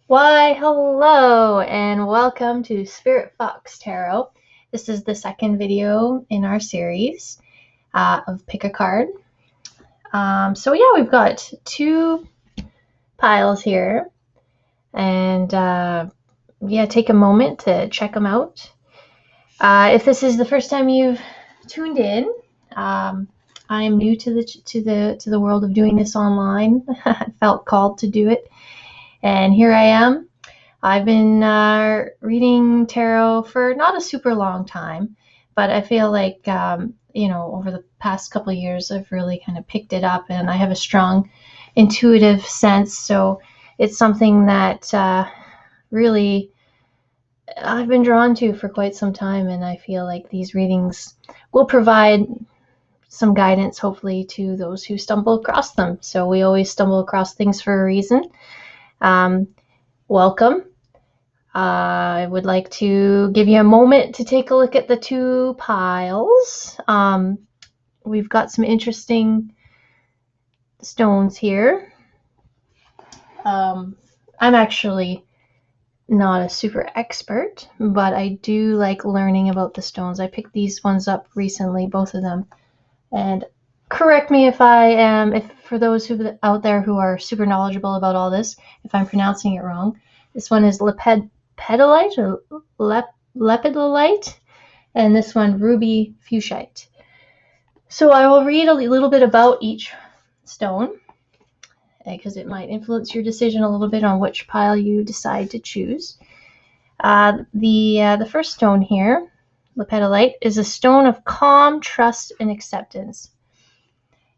Why, hello, and welcome to Spirit Fox Tarot. This is the second video in our series of Pick a Card. We've got two piles here, and take a moment to check them out. If this is the first time you've tuned in, I am new to the world of doing this online. I felt called to do it, and here I am. I've been reading tarot for not a super long time, but I feel like, over the past couple of years, I've really kind of picked it up, and I have a strong intuitive sense. So it's something that really I've been drawn to for quite some time, and I feel like these readings will provide some guidance, hopefully, to those who stumble across them. So we always stumble across things for a reason. Welcome. I would like to give you a moment to take a look at the two piles. We've got some interesting stones here. I'm actually not a super expert, but I do like learning about the stones. I picked these ones up recently, both of them. And correct me if I am, if for those who out there who are super knowledgeable about all this, if I'm pronouncing it wrong. This one is lepidolite or lepidolite, and this one ruby fuchsite. So I will read a little bit about each stone because it might influence your decision a little bit on which pile you decide to choose. The first stone here, lepidolite, is a stone of calm, trust, and acceptance.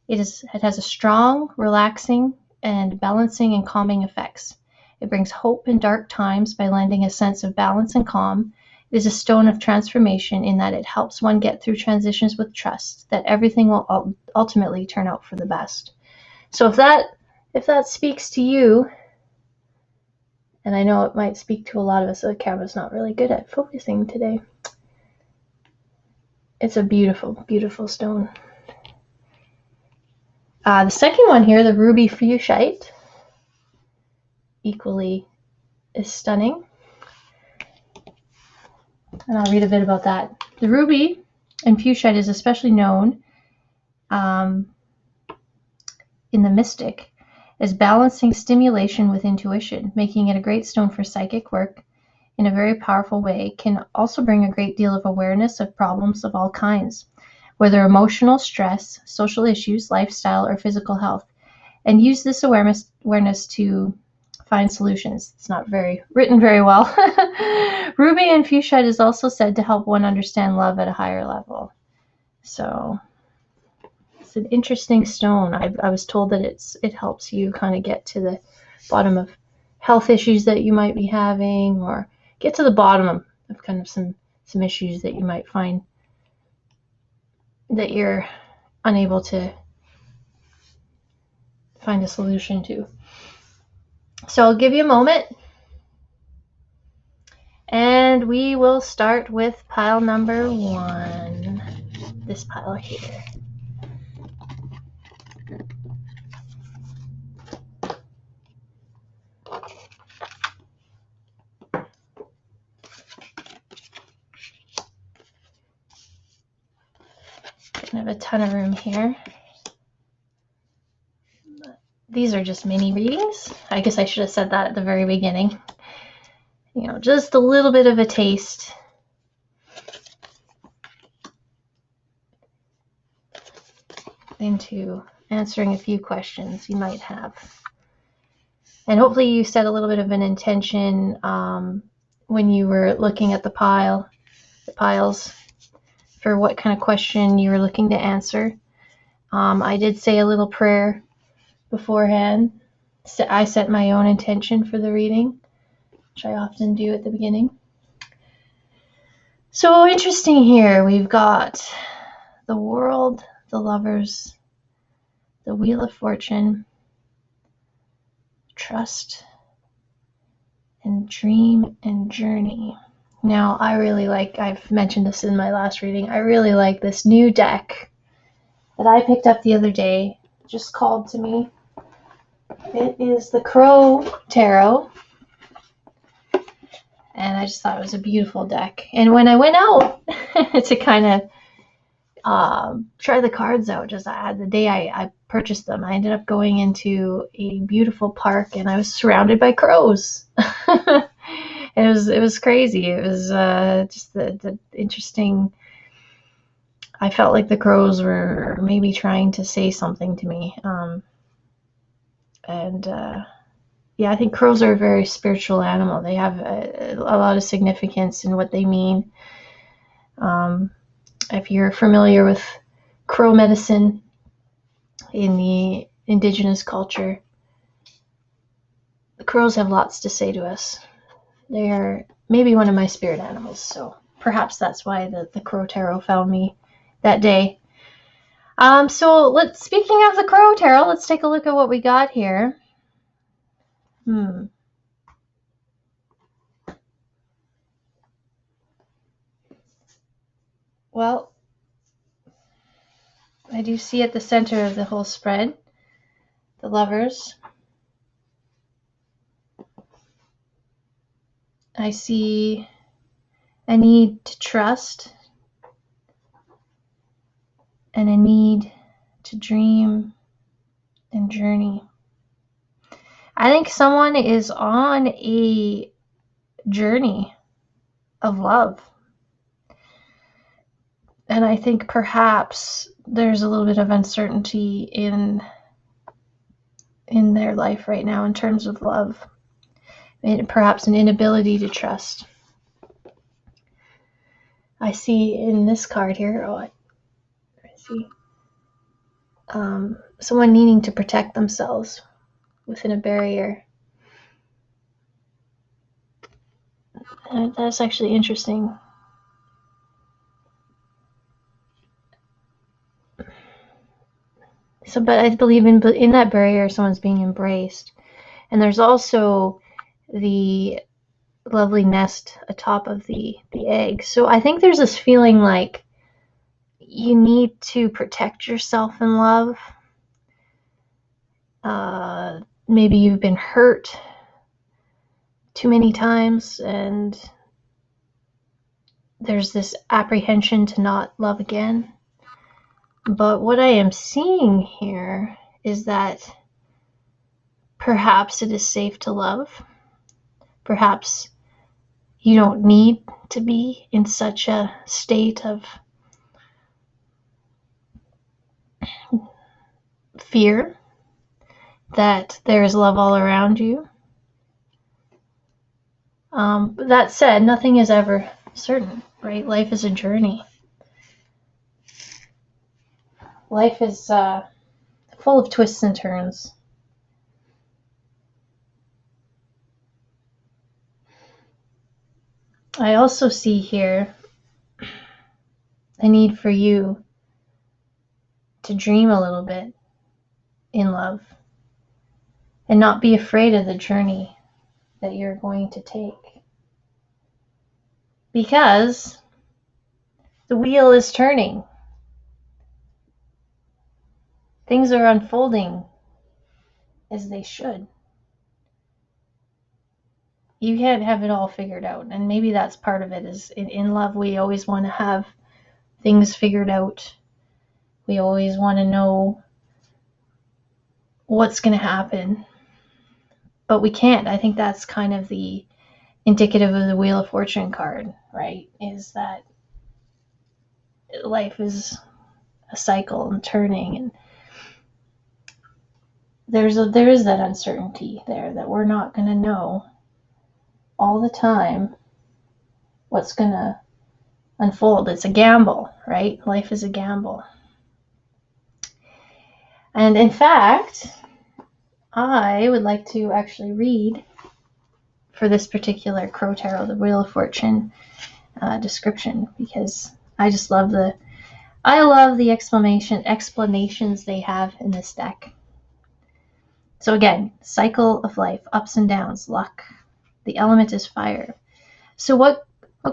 It has a strong, relaxing, and balancing and calming effects. It brings hope in dark times by lending a sense of balance and calm. It is a stone of transformation in that it helps one get through transitions with trust that everything will ultimately turn out for the best. So if that speaks to you, and I know it might speak to a lot of us, the camera's not really good at focusing today. It's a beautiful, beautiful stone. The second one here, the ruby fuchsite, equally is stunning. And I'll read a bit about that. The ruby and fuchsite is especially known in the mystic as balancing stimulation with intuition, making it a great stone for psychic work in a very powerful way. It can also bring a great deal of awareness of problems of all kinds, whether emotional, stress, social issues, lifestyle, or physical health, and use this awareness to find solutions. It's not written very well. Ruby and fuchsite is also said to help one understand love at a higher level. So it's an interesting stone. I was told that it helps you kind of get to the bottom of health issues that you might be having, or get to the bottom of kind of some issues that you might find that you're unable to find a solution to. So I'll give you a moment, and we will start with pile number 1, this pile here. I have a ton of room here. These are just mini readings. I guess I should have said that at the very beginning. Just a little bit of a taste. Into answering a few questions you might have. And hopefully you set a little bit of an intention when you were looking at the piles, for what kind of question you were looking to answer. I did say a little prayer beforehand. So I set my own intention for the reading, which I often do at the beginning. So interesting here, we've got the World, the Lovers, the Wheel of Fortune, Trust, and Dream and Journey. Now, I really like, I've mentioned this in my last reading, I really like this new deck that I picked up the other day, just called to me. It is the Crow Tarot, And I just thought it was a beautiful deck. And when I went out to kind of try the cards out, just the day I purchased them, I ended up going into a beautiful park, and I was surrounded by crows. It was crazy. It was just the interesting. I felt like the crows were maybe trying to say something to me. Yeah, I think crows are a very spiritual animal. They have a lot of significance in what they mean. If you're familiar with crow medicine in the indigenous culture, the crows have lots to say to us. They are maybe one of my spirit animals, so perhaps that's why the Crow Tarot found me that day. So speaking of the Crow Tarot, let's take a look at what we got here. Well, I do see at the center of the whole spread, the Lovers. I see a need to trust and a need to dream and journey. I think someone is on a journey of love. And I think perhaps there's a little bit of uncertainty in their life right now in terms of love, and perhaps an inability to trust. I see in this card here, I see someone needing to protect themselves within a barrier. That's actually interesting. So, but I believe in that barrier, someone's being embraced. And there's also the lovely nest atop of the egg. So I think there's this feeling like you need to protect yourself in love. Maybe you've been hurt too many times, and there's this apprehension to not love again. But what I am seeing here is that perhaps it is safe to love. Perhaps you don't need to be in such a state of fear that there is love all around you. But that said, nothing is ever certain, right? Life is a journey. Life is full of twists and turns. I also see here a need for you to dream a little bit in love and not be afraid of the journey that you're going to take. Because the wheel is turning. Things are unfolding as they should. You can't have it all figured out, and maybe that's part of it. Is in love we always want to have things figured out. We always want to know what's going to happen, but we can't. I think that's kind of the indicative of the Wheel of Fortune card, right? Is that life is a cycle and turning, and there is that uncertainty there, that we're not going to know all the time what's going to unfold. It's a gamble, right? Life is a gamble. And in fact, I would like to actually read for this particular Crow Tarot, the Wheel of Fortune description, because I just love the explanations they have in this deck. So again, cycle of life, ups and downs, luck. The element is fire. So what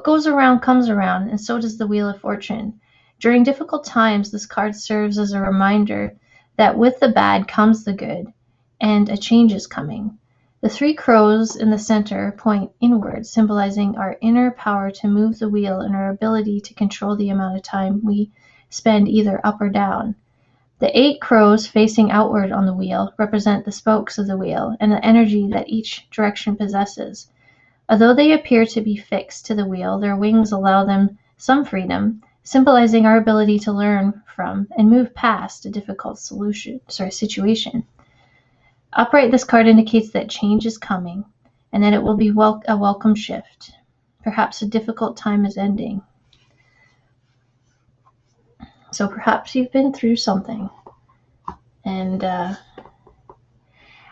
goes around comes around, and so does the Wheel of Fortune. During difficult times, this card serves as a reminder that with the bad comes the good, and a change is coming. The three crows in the center point inward, symbolizing our inner power to move the wheel and our ability to control the amount of time we spend either up or down. The 8 crows facing outward on the wheel represent the spokes of the wheel and the energy that each direction possesses. Although they appear to be fixed to the wheel, their wings allow them some freedom, symbolizing our ability to learn from and move past a difficult situation. Upright, this card indicates that change is coming and that it will be a welcome shift. Perhaps a difficult time is ending. So perhaps you've been through something. And I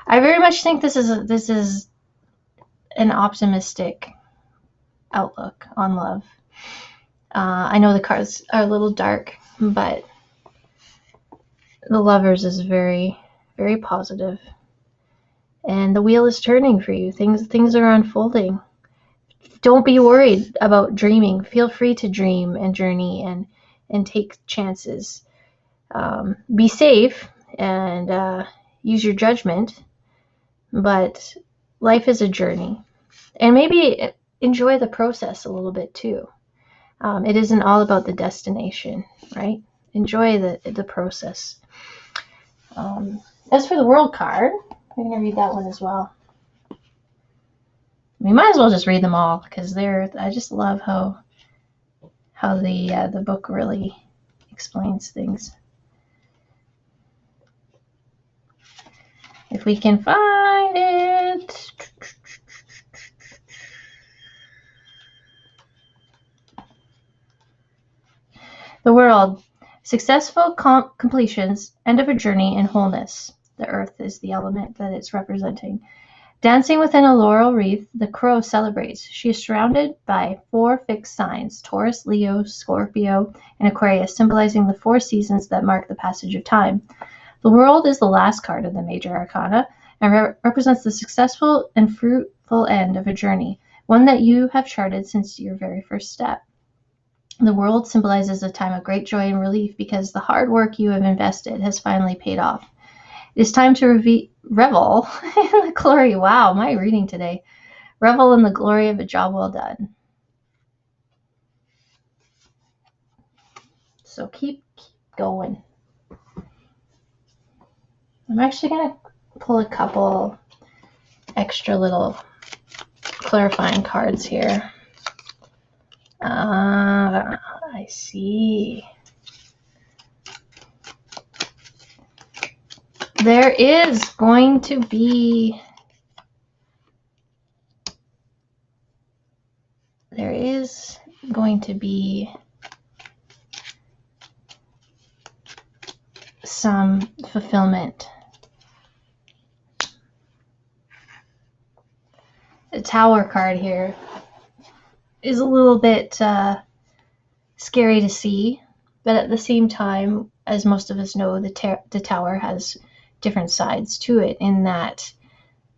very much think this is an optimistic outlook on love. I know the cards are a little dark, but the Lovers is very, very positive. And the wheel is turning for you. Things are unfolding. Don't be worried about dreaming. Feel free to dream and journey and take chances. Be safe and use your judgment, but life is a journey. And maybe enjoy the process a little bit too. It isn't all about the destination, right? Enjoy the process. As for the World card, I'm going to read that one as well. We might as well just read them all because I just love how the book really explains things. If we can find it. The World. Successful completions, end of a journey, and wholeness. The earth is the element that it's representing. Dancing within a laurel wreath, the crow celebrates. She is surrounded by 4 fixed signs: Taurus, Leo, Scorpio, and Aquarius, symbolizing the 4 seasons that mark the passage of time. The World is the last card of the major arcana and represents the successful and fruitful end of a journey, one that you have charted since your very first step. The World symbolizes a time of great joy and relief because the hard work you have invested has finally paid off. It is time to revel in the glory. Wow, my reading today. Revel in the glory of a job well done. So keep going. I'm actually going to pull a couple extra little clarifying cards here. I see. There is going to be some fulfillment. The Tower card here is a little bit scary to see, but at the same time, as most of us know, the Tower has different sides to it, in that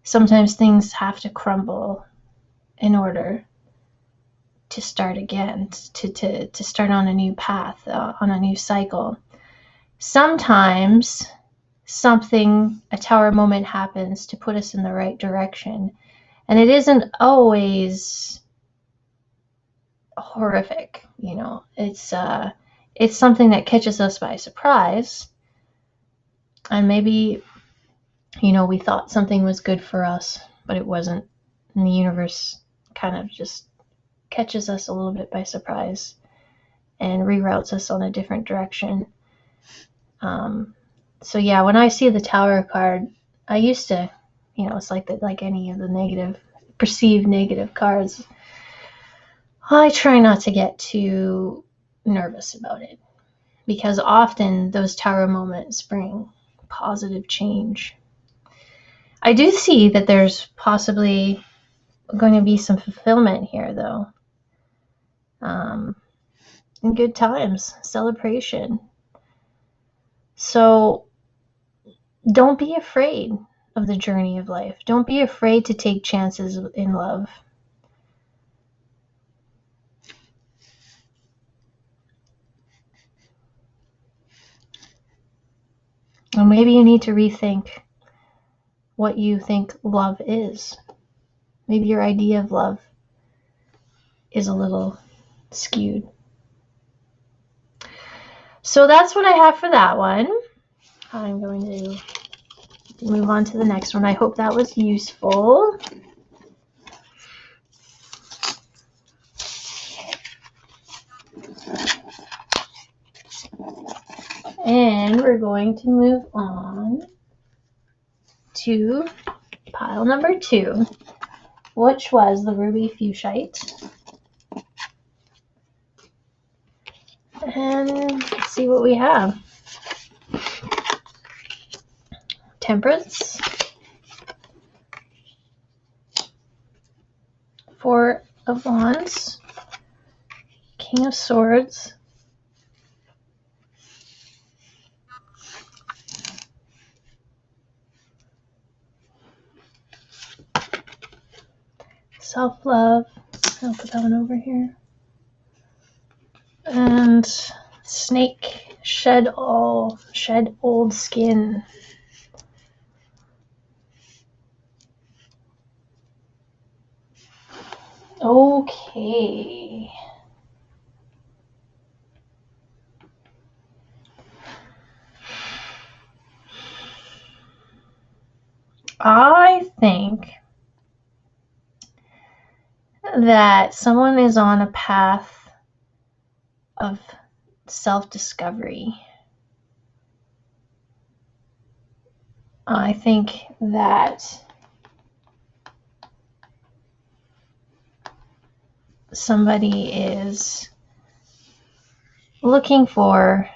sometimes things have to crumble in order to start again, to start on a new path, on a new cycle. Sometimes a Tower moment happens to put us in the right direction, and it isn't always horrific, it's something that catches us by surprise, and maybe we thought something was good for us, but it wasn't, and the universe kind of just catches us a little bit by surprise and reroutes us on a different direction. So yeah, when I see the Tower card, I used to, it's like any of the perceived negative cards, I try not to get too nervous about it, because often those Tower moments bring positive change. I do see that there's possibly going to be some fulfillment here, though. In good times, celebration. So don't be afraid of the journey of life. Don't be afraid to take chances in love. Or maybe you need to rethink what you think love is. Maybe your idea of love is a little skewed. So that's what I have for that one. I'm going to move on to the next one. I hope that was useful. And we're going to move on to pile number 2, which was the Ruby Fuchsite. And let's see what we have. Temperance, 4 of Wands, King of Swords, Self-Love, I'll put that one over here, and Snake, Shed Old Skin. Okay. I think that someone is on a path of self-discovery. I think that somebody is looking for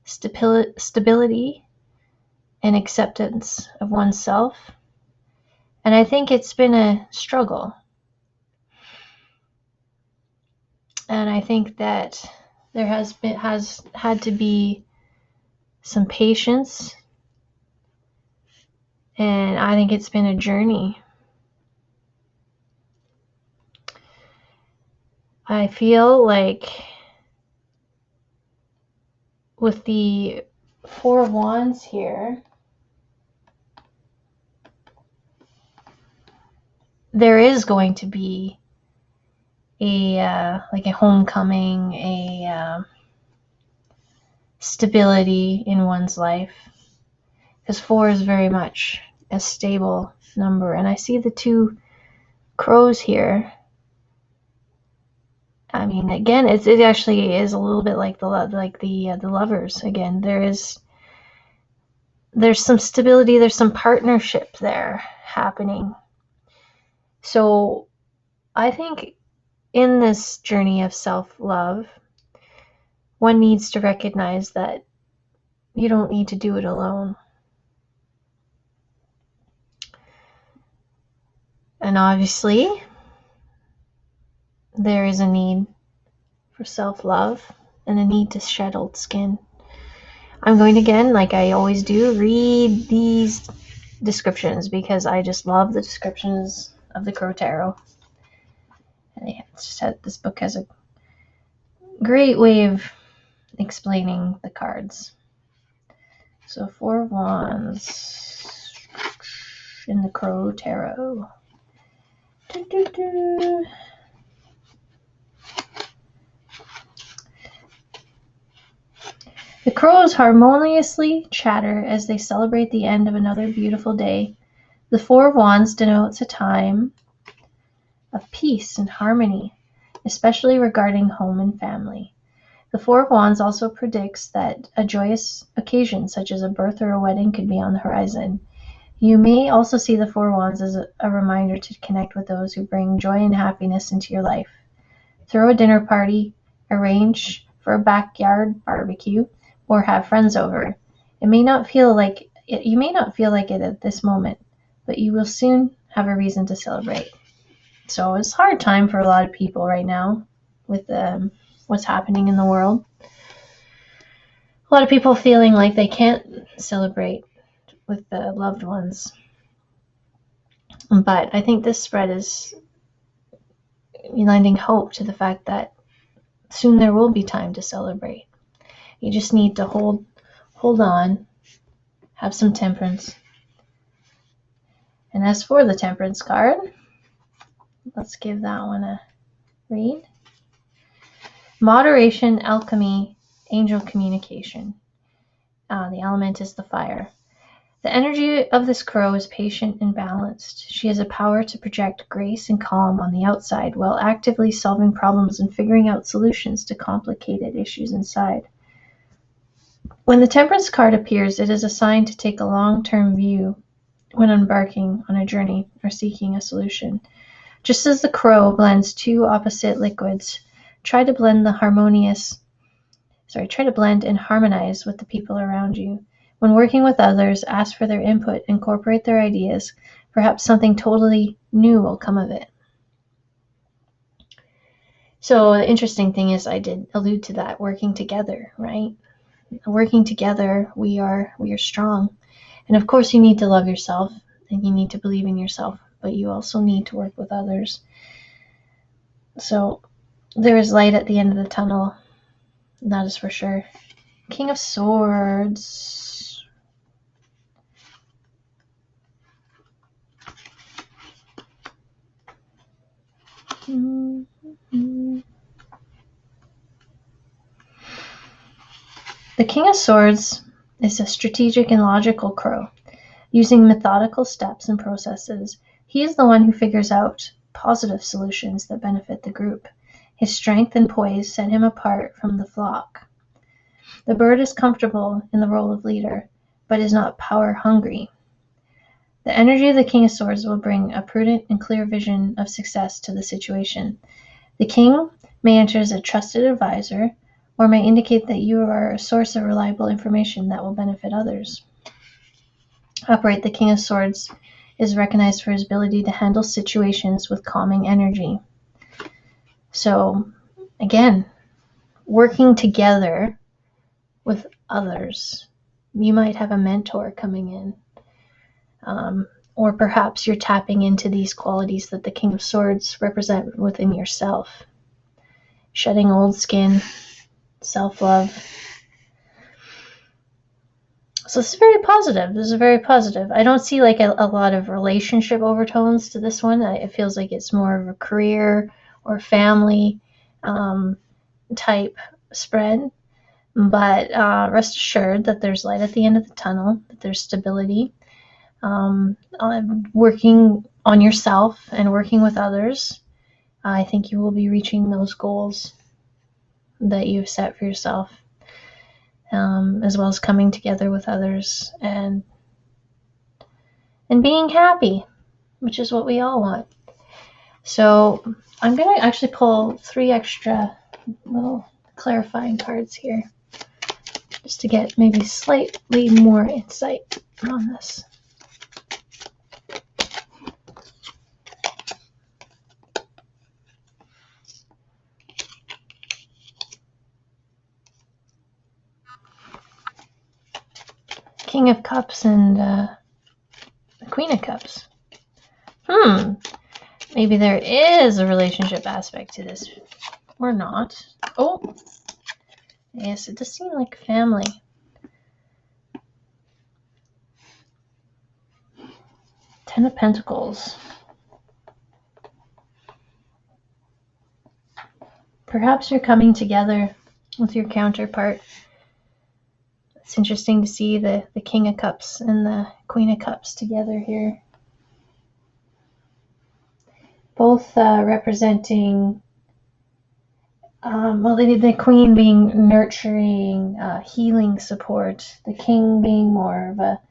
stability and acceptance of oneself. And I think it's been a struggle. And I think that there has had to be some patience. And I think it's been a journey. I feel like with the 4 of Wands here, there is going to be a homecoming, a stability in one's life, because 4 is very much a stable number. And I see the 2 crows here. I mean, again, it actually is a little bit like the Lovers. Again, there's some stability, there's some partnership there happening. So I think in this journey of self-love, one needs to recognize that you don't need to do it alone. And obviously, there is a need for self-love and a need to shed old skin. I'm going to, again, like I always do, read these descriptions because I just love the descriptions of the Crow Tarot. And this book has a great way of explaining the cards. So 4 of Wands in the Crow Tarot. The crows harmoniously chatter as they celebrate the end of another beautiful day. The 4 of Wands denotes a time of peace and harmony, especially regarding home and family. The 4 of Wands also predicts that a joyous occasion, such as a birth or a wedding, could be on the horizon. You may also see the 4 of Wands as a reminder to connect with those who bring joy and happiness into your life. Throw a dinner party, arrange for a backyard barbecue, or have friends over. You may not feel like it at this moment, but you will soon have a reason to celebrate. So it's a hard time for a lot of people right now with what's happening in the world. A lot of people feeling like they can't celebrate with the loved ones. But I think this spread is lending hope to the fact that soon there will be time to celebrate. You just need to hold on, have some temperance, And as for the Temperance card, let's give that one a read. Moderation, alchemy, angel communication. The element is the fire. The energy of this crow is patient and balanced. She has a power to project grace and calm on the outside while actively solving problems and figuring out solutions to complicated issues inside. When the Temperance card appears, it is a sign to take a long-term view when embarking on a journey or seeking a solution. Just as the crow blends two opposite liquids, try to blend and harmonize with the people around you. When working with others, ask for their input, incorporate their ideas. Perhaps something totally new will come of it. So the interesting thing is, I did allude to that, working together, right? Working together, we are strong. And of course, you need to love yourself and you need to believe in yourself, but you also need to work with others. So there is light at the end of the tunnel, that is for sure. King of Swords. The King of Swords is a strategic and logical crow. Using methodical steps and processes, he is the one who figures out positive solutions that benefit the group. His strength and poise set him apart from the flock. The bird is comfortable in the role of leader, but is not power-hungry. The energy of the King of Swords will bring a prudent and clear vision of success to the situation. The king may enter as a trusted advisor, or may indicate that you are a source of reliable information that will benefit others. Upright, the King of Swords is recognized for his ability to handle situations with calming energy. So, again, working together with others. You might have a mentor coming in. Or perhaps you're tapping into these qualities that the King of Swords represent within yourself. Shedding old skin, self-love. So this is very positive. This is very positive. I don't see like a lot of relationship overtones to this one. It feels like it's more of a career or family type spread. But rest assured that there's light at the end of the tunnel, that there's stability. Working on yourself and working with others, I think you will be reaching those goals that you've set for yourself, as well as coming together with others and being happy, which is what we all want. So I'm going to actually pull 3 extra little clarifying cards here, just to get maybe slightly more insight on this. King of Cups and the Queen of Cups. Maybe there is a relationship aspect to this, or not. Oh, yes, it does seem like family. Ten of Pentacles. Perhaps you're coming together with your counterpart. It's interesting to see the King of Cups and the Queen of Cups together here. Both representing, the Queen being nurturing, healing support. The King being more of a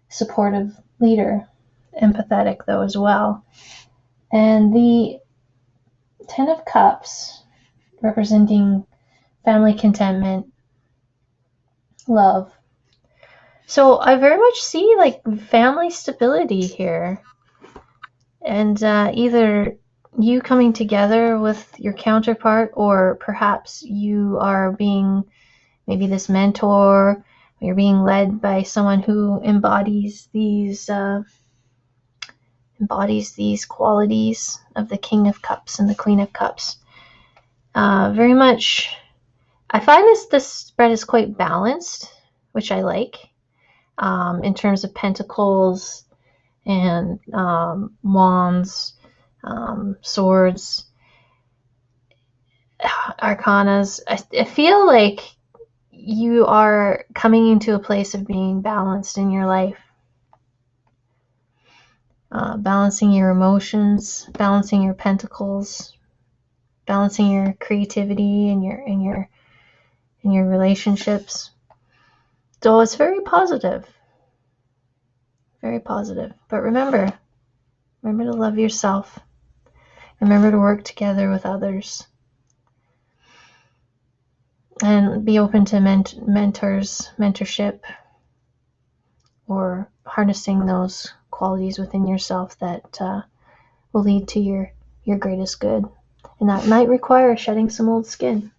supportive leader, empathetic though as well. And the Ten of Cups representing family contentment, love. So I very much see like family stability here, and either you coming together with your counterpart, or perhaps you are being maybe this mentor, or you're being led by someone who embodies these qualities of the King of Cups and the Queen of Cups. Very much, I find this spread is quite balanced, which I like, in terms of pentacles and wands, swords, arcanas. I feel like you are coming into a place of being balanced in your life. Balancing your emotions, balancing your pentacles, balancing your creativity and your relationships. So it's very positive. Very positive. But remember to love yourself. Remember to work together with others. And be open to mentorship, or harnessing those qualities within yourself that will lead to your greatest good. And that might require shedding some old skin.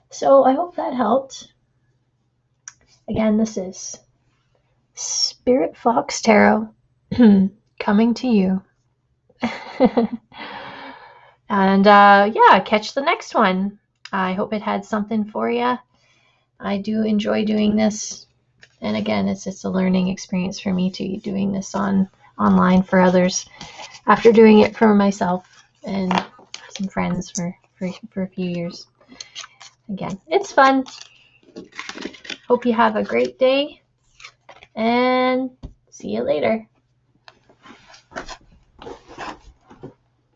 So I hope that helped. Again, this is Spirit Fox Tarot coming to you. And yeah, catch the next one. I hope it had something for you. I do enjoy doing this. And again, it's just a learning experience for me too, doing this online for others after doing it for myself and some friends for a few years. Again, it's fun. Hope you have a great day, and see you later.